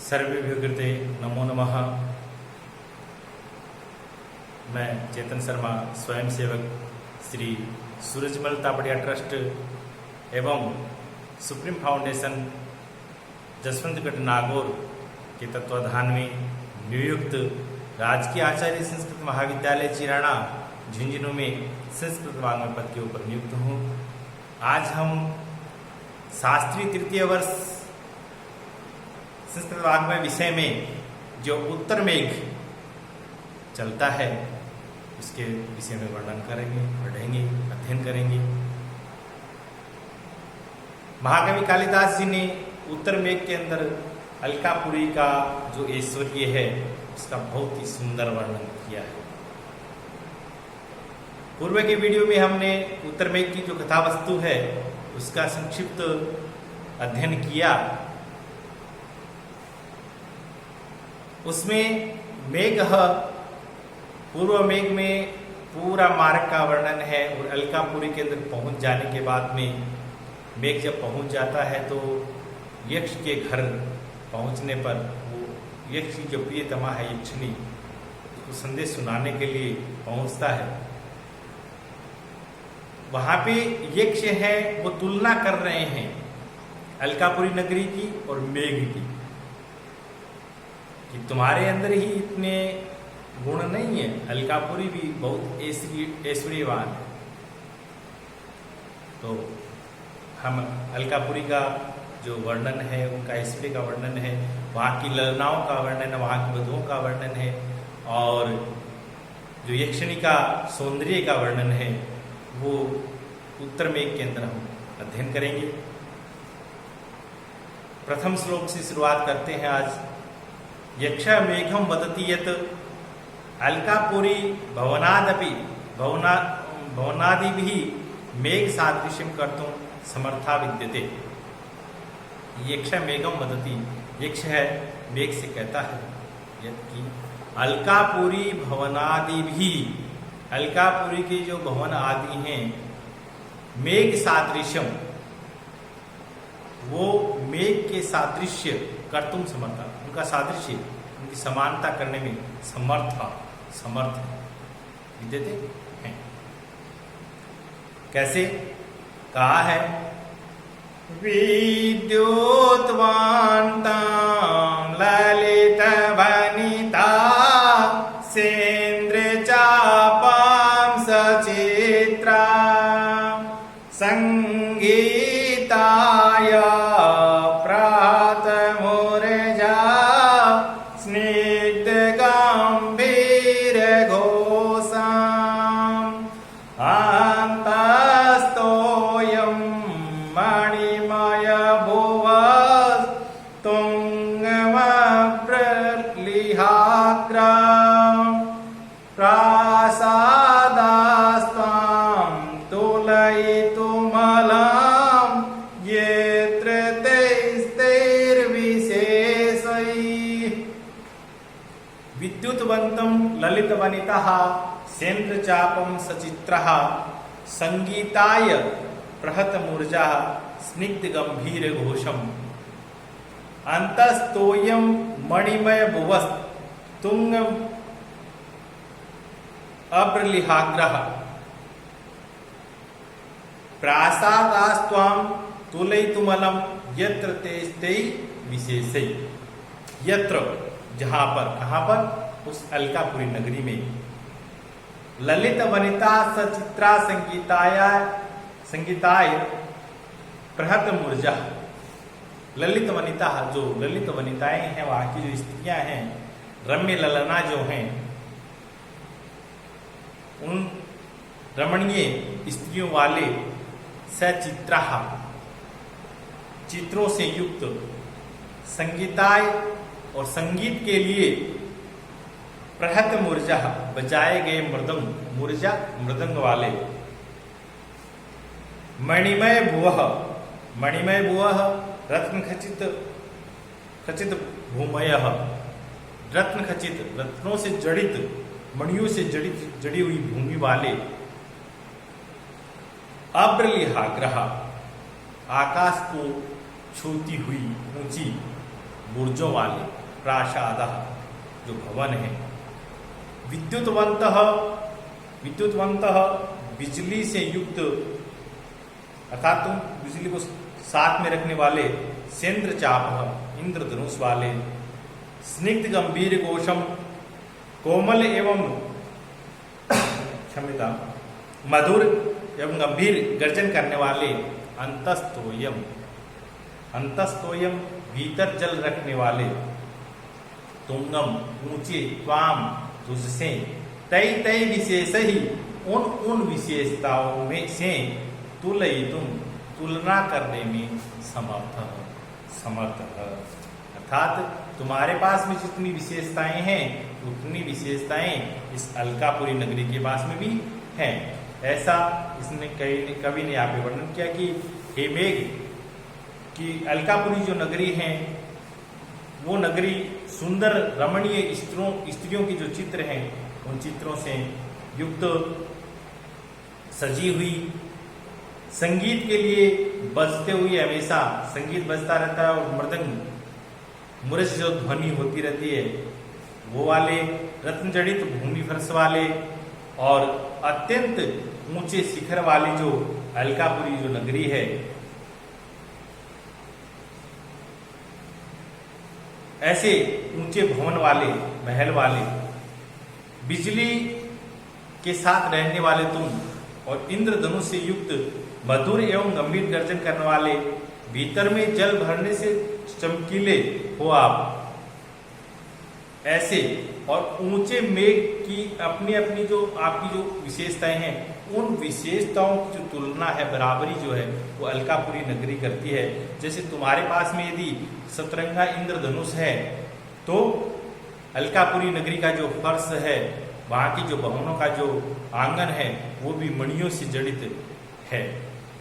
सर्वेभ्यो कृते नमो नमः। मैं चेतन शर्मा, स्वयं सेवक श्री सूरजमल तापड़िया ट्रस्ट एवं सुप्रीम फाउंडेशन जसवंतगढ़ नागौर के तत्वाधान में नियुक्त राजकीय आचार्य संस्कृत महाविद्यालय चिराना झुंझुनू में संस्कृत वाङ्मय पद के ऊपर नियुक्त हूँ। आज हम शास्त्रीय तृतीय वर्ष संस्कृत वाङ्मय विषय में जो उत्तर मेघ चलता है उसके विषय में वर्णन करेंगे, पढ़ेंगे, अध्ययन करेंगे। महाकवि कालिदास जी ने उत्तर मेघ के अंदर अलकापुरी का जो ऐश्वर्य है उसका बहुत ही सुंदर वर्णन किया है। पूर्व के वीडियो में हमने उत्तर मेघ की जो कथा वस्तु है उसका संक्षिप्त अध्ययन किया। उसमें मेघ पूर्व मेघ में पूरा मार्ग का वर्णन है और अलकापुरी के अंदर पहुंच जाने के बाद में मेघ जब पहुंच जाता है तो यक्ष के घर पहुंचने पर वो यक्ष की जो प्रियतमा है यक्षिणी उसको संदेश सुनाने के लिए पहुंचता है। वहां पे यक्ष है वो तुलना कर रहे हैं अलकापुरी नगरी की और मेघ की कि तुम्हारे अंदर ही इतने गुण नहीं है, अलकापुरी भी बहुत ऐश्वर्यवान है। तो हम अलकापुरी का जो वर्णन है, उनका ऐश्वर्य का वर्णन है, वहाँ की ललनाओं का वर्णन है, वहाँ की वधुओं का वर्णन है और जो यक्षिणी का सौंदर्य का वर्णन है वो उत्तर मेघ के अंदर हम अध्ययन करेंगे। प्रथम श्लोक से शुरुआत करते हैं आज। यक्ष मेघम वदति यत् अलकापुरी भवनादपि भवनादिभिः मेघ सादृश्यं कर्तुं समर्था विद्यते। यक्ष मेघम वदति, यक्ष है मेघ से कहता है यत् अलकापुरी भवनादिभिः, अलकापुरी के जो भवन आदि हैं मेघ सादृश्यम, वो मेघ के सादृश्य कर्तुम समर्था, उनका सादृश्य उनकी समानता करने में समर्थ विद्यते हैं। कैसे कहा है? विद्युत्वान्तां ललित वनिता सेन्द्र चापां सचित्रा संगीताय प्रातमुर्जा स्निग्ध गंभीर घोषाम् अन्तस्तोयं मणिमय भुवः तुङ्गमप्रलिहाग्रम् प्रासादास्त्वां तुलयितुमलं यत्र तैस्तैर्विशेषैः विद्युतवन्तं ललितवनितः सेन्द्रचापं सचित्रः संगीताय प्रहतमूर्जा स्निग्धगम्भीर घोषम् अन्तस्तोयं मणिमय भुवः तुङ्गम् अप्रलिहाग्रः प्रासादास्त्वां तुलयितुमलं यत्र तैस्तै विशेषै। यत्र जहां पर, कहां पर? उस अलकापुरी नगरी में ललित वनिता सचित्रा संगीताय प्रहत मूर्जा, ललित वनिता, जो ललित वनिताएं हैं, वहां की जो स्त्रियां हैं, रम्य ललना जो हैं, उन रमणीय स्त्रियों वाले सचित्रा, चित्रों से युक्त, संगीताय और संगीत के लिए प्रहत मूर्जा, बजाए गए मृदंग, मूर्जा मृदंग वाले, मणिमय भुवः, मणिमय भुवः रत्न खचित भूमयः, रत्न खचित, रत्नों से जड़ित, मणियों से जड़ी हुई भूमि वाले, अब्रलिहाग्रह, आकाश को छूती हुई ऊंची बुर्जों वाले प्रासाद जो भवन है, विद्युतवंत बिजली से युक्त अर्थात तुम बिजली को साथ में रखने वाले, सेंद्र चाप इंद्रधनुष वाले, स्निग्ध गंभीर कोशम कोमल एवं क्षमता मधुर एवं गंभीर गर्जन करने वाले, अंतस्तोयम भीतर जल रखने वाले, तुंगम ऊंचे, त्वाम तुझसे, तय तय विशेष ही उन विशेषताओं में से तुलना करने में समर्थ है। अर्थात तुम्हारे पास में जितनी विशेषताएं हैं उतनी विशेषताएं इस अलकापुरी नगरी के पास में भी हैं। ऐसा इसने कवि ने यहाँ पे वर्णन किया कि हे मेघ कि अलकापुरी जो नगरी है वो नगरी सुंदर रमणीय स्त्रियों की जो चित्र हैं उन चित्रों से युक्त, सजी हुई, संगीत के लिए बजते हुए, हमेशा संगीत बजता रहता है और मृदंग मुरस जो ध्वनि होती रहती है वो वाले, रत्न जड़ित भूमि फर्श वाले और अत्यंत ऊंचे शिखर वाली जो अलकापुरी जो नगरी है, ऐसे ऊंचे भवन वाले, महल वाले, बिजली के साथ रहने वाले तुम और इंद्रधनुष से युक्त मधुर एवं गंभीर गर्जन करने वाले, भीतर में जल भरने से चमकीले हो आप, ऐसे और ऊंचे मेघ की अपनी अपनी जो आपकी जो विशेषताएं हैं उन विशेषताओं की जो तुलना है, बराबरी जो है वो अलकापुरी नगरी करती है। जैसे तुम्हारे पास में यदि सतरंगा इंद्रधनुष है तो अलकापुरी नगरी का जो फर्श है, वहां की जो भवनों का जो आंगन है वो भी मणियों से जड़ित है।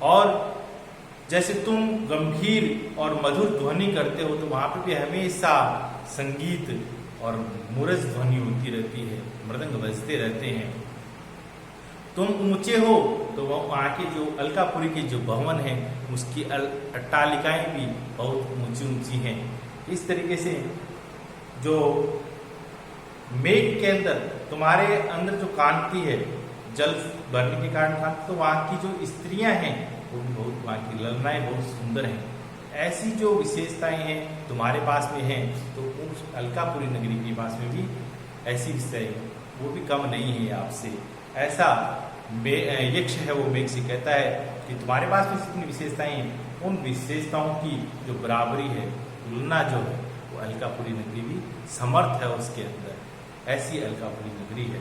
और जैसे तुम गंभीर और मधुर ध्वनि करते हो तो वहां पर भी हमेशा संगीत और मुरज ध्वनि होती रहती है, मृदंग बजते रहते हैं। तुम ऊंचे हो तो वहां के जो अलकापुरी के जो भवन है उसकी अट्टालिकाएं भी बहुत ऊंची ऊंची हैं। इस तरीके से जो मेघ के अंदर तुम्हारे अंदर जो कांति है, जल भरने के कारण कांति, तो वहां की जो स्त्रियां हैं वो भी बहुत, वहां की ललनाएं बहुत सुंदर हैं। ऐसी जो विशेषताएं हैं तुम्हारे पास में हैं तो उस अलकापुरी नगरी के पास में भी ऐसी विशेषताएं वो भी कम नहीं है आपसे। ऐसा यक्ष है वो मेघ से कहता है कि तुम्हारे पास में जितनी विशेषताएं हैं उन विशेषताओं की जो बराबरी है, तुलना जो है वो अलकापुरी नगरी भी समर्थ है उसके अंदर। ऐसी अलकापुरी नगरी है।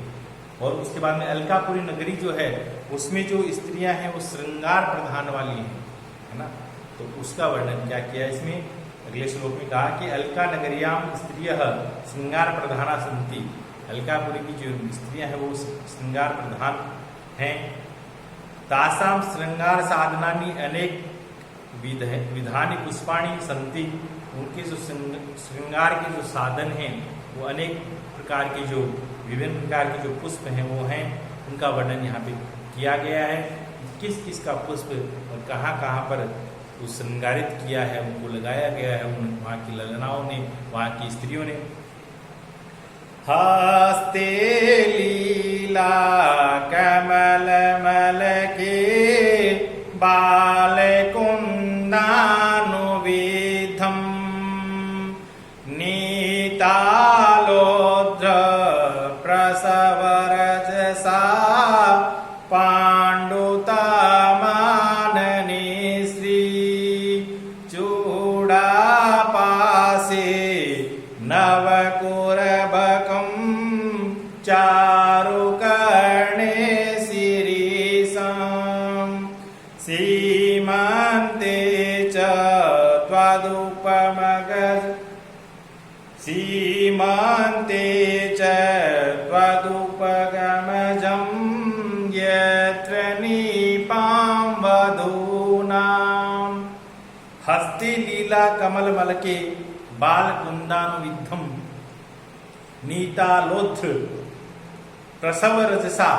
और उसके बाद में अलकापुरी नगरी जो है उसमें जो स्त्रियां हैं वो श्रृंगार प्रधान वाली हैं, है ना। तो उसका वर्णन क्या किया इसमें अगले श्लोक में कहा कि अलका नगरियाम स्त्रियः श्रृंगार प्रधाना सन्ति। अलकापुरी की जो स्त्रियां हैं वो श्रृंगार प्रधान हैं। तासाम श्रृंगार साधनानि अनेक विधानि पुष्पाणि सन्ति। उनके जो श्रृंगार के जो साधन हैं वो अनेक प्रकार के जो विभिन्न प्रकार के जो पुष्प हैं वो हैं। उनका वर्णन यहाँ पे किया गया है, किस किस का पुष्प और कहाँ कहाँ पर श्रृंगारित किया है, उनको लगाया गया है वहाँ की ललनाओं ने, वहाँ की स्त्रियों ने। हस्ते लीला कमल मल के बाल कुंदानुविधम नीतालोद्र प्रसवरजसा पांडुता नवकुरबकं चारुकर्णे शिरीषं सीमन्ते च त्वदुपगमजं यत्र नीपां वधूनां। हस्ते लीला कमल मल के बाल कुंदानुविद्धम नीतालोध्र प्रसव रजसा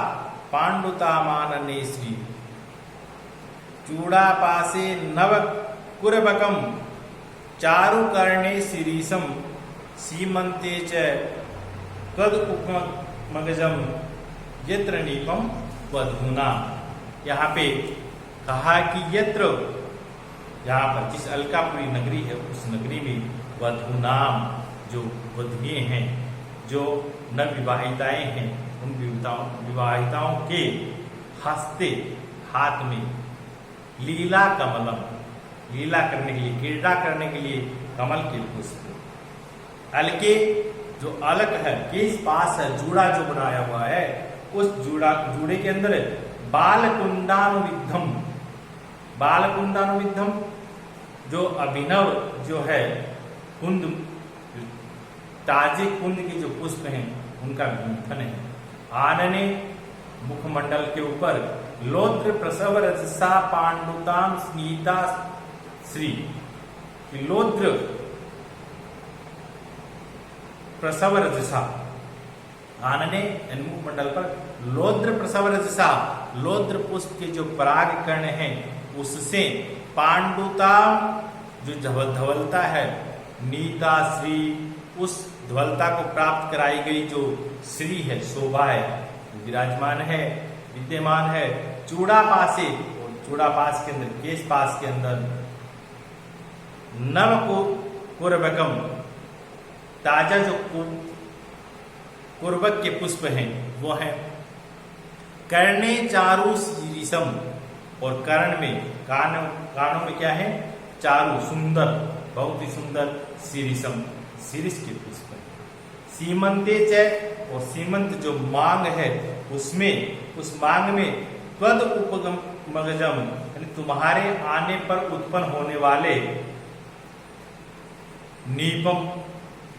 पांडुता मानने श्री चूड़ा पासे नव कुरबकम चारुकर्णे शिरीषम सीमंते च कद उपमगजम यत्र नीपम वधूना। यहाँ पे कहा कि यत्र, यहाँ पर जिस अलकापुरी नगरी है उस नगरी में वधूनाम, जो वधुएं हैं, जो नवविवाहिताएं हैं, उन विवाहिताओं के हस्ते, हाथ में लीला कमलम, लीला करने के लिए, क्रीड़ा करने के लिए कमल के पुष्प। अलके, जो अलक है, केस पास है, जूड़ा जो बनाया हुआ है, उस जूड़े के अंदर बालकुंडानुविद्धम, बालकुंडानुविद्धम जो अभिनव जो है कुंद, ताजे कुंद के जो पुष्प हैं उनका गुंथन है। आनने, मुखमंडल के ऊपर लोत्र प्रसव रजसा पांडुताम स्नीता श्री, लोत्र प्रसव रजसा, आनने मुखमंडल पर लोद्र प्रसव रजसा, लोद्र पुष्प के जो पराग कण हैं उससे पांडुता जो धवलता है, नीता श्री, उस धवलता को प्राप्त कराई गई जो श्री है, शोभा है, विराजमान है, विद्यमान है। चूड़ापासे, और चूड़ापास के अंदर, केश पास के अंदर नव को कुर्बकम, ताजा जो कुर्बक के पुष्प हैं वो है। कर्णे चारु शीरीषम, और कर्ण में, कानों में क्या है, चारु, सुंदर, बहुत ही सुंदर, शीरीषम, शीरीष के पुष्प। सीमंते च, और सीमंत जो मांग है उसमें, उस मांग में त्वद उपमगजम, यानी तुम्हारे आने पर उत्पन्न होने वाले नीपम,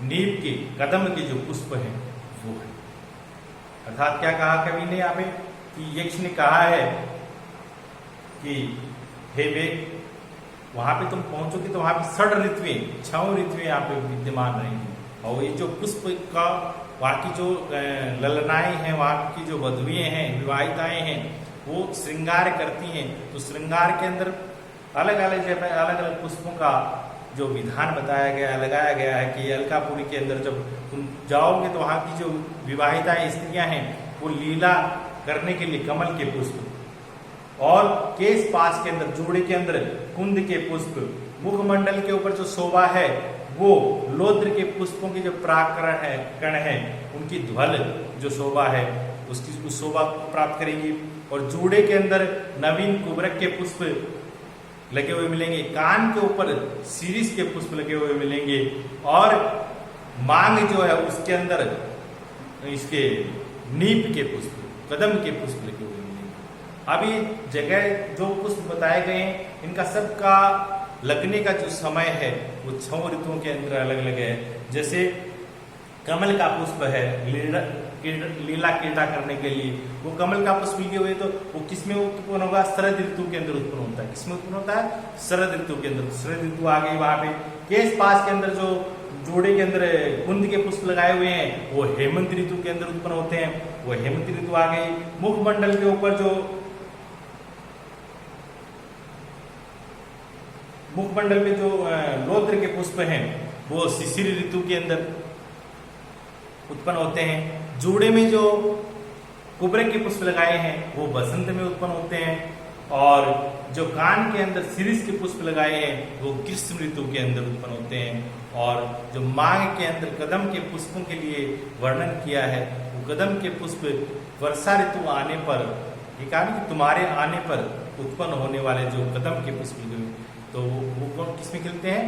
नीप के, कदम के जो पुष्प हैं वो है। अर्थात क्या कहा कवि ने यहाँ पे कि यक्ष ने कहा है कि हे वेग, वहां पे तुम पहुंचोगे तो वहां पे 6 ऋतुएं, 6 ऋतुएं यहाँ पे विद्यमान रहेंगी। और ये जो पुष्प का, वहां की जो ललनाएं हैं, वहां की जो वधुएं हैं, विवाहिताएं हैं, वो श्रृंगार करती हैं। तो श्रृंगार के अंदर अलग अलग जगह अलग अलग पुष्पों का जो विधान बताया गया, लगाया गया है कि अलकापुरी के अंदर जब तुम जाओगे तो वहां की जो विवाहिताएं स्त्रियां हैं वो लीला करने के लिए कमल के पुष्प, और केश पास के अंदर, जूड़े के अंदर कुंद के पुष्प, मुखमंडल के ऊपर जो शोभा है वो लोद्र के पुष्पों के जो परागकण है, कण है, उनकी ध्वल जो शोभा है उसकी, उस शोभा को प्राप्त करेंगी। और जूड़े के अंदर नवीन कुबरक के पुष्प लगे हुए मिलेंगे, कान के ऊपर शीरीष के पुष्प लगे हुए मिलेंगे, और मांग जो है उसके अंदर इसके नीप के पुष्प, कदम के पुष्प लगे हुए मिलेंगे। अभी जगह जो पुष्प बताए गए हैं इनका सबका लगने का जो समय है वो 6 ऋतुओं के अंदर अलग अलग है। जैसे कमल का पुष्प है, लीला क्रीड़ा करने के लिए, वो कमल का पुष्प लिए हुए तो वो किसमें उत्पन्न होगा, शरद ऋतु के अंदर उत्पन्न होता है। किसमें उत्पन्न होता है, शरद ऋतु के अंदर। शरद ऋतु आ गई। वहां पे केश पास के अंदर जो जोड़े के अंदर कुंद के पुष्प लगाए हुए हैं वो हेमंत ऋतु के अंदर उत्पन्न होते हैं, वो हेमंत ऋतु आ गई। मुखमंडल के ऊपर जो मुखमंडल में जो लोत्र के पुष्प हैं वो शिशिर ऋतु के अंदर उत्पन्न होते हैं। जूड़े में जो कुबरक के पुष्प लगाए हैं वो बसंत में उत्पन्न होते हैं, और जो कान के अंदर शीरीष के पुष्प लगाए हैं वो ग्रीष्म ऋतु के अंदर उत्पन्न होते हैं। और जो मांग के अंदर कदम के पुष्पों के लिए वर्णन किया है वो कदम के पुष्प वर्षा ऋतु आने पर, ये कहा कि तुम्हारे आने पर उत्पन्न होने वाले जो कदम के पुष्प तो वो किसमें खिलते हैं,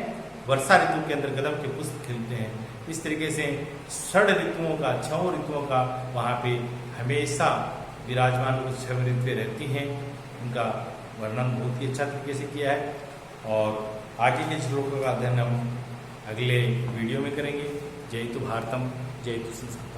वर्षा ऋतु के अंदर कदम के पुष्प खिलते हैं। इस तरीके से 6 ऋतुओं का, 6 ऋतुओं का वहाँ पे हमेशा विराजमान 6 ऋतुएं रहती हैं। उनका वर्णन बहुत ही अच्छा तरीके से किया है, और आगे के श्लोकों का अध्ययन हम अगले वीडियो में करेंगे। जय तु भारतम, जय तु संस्कृत।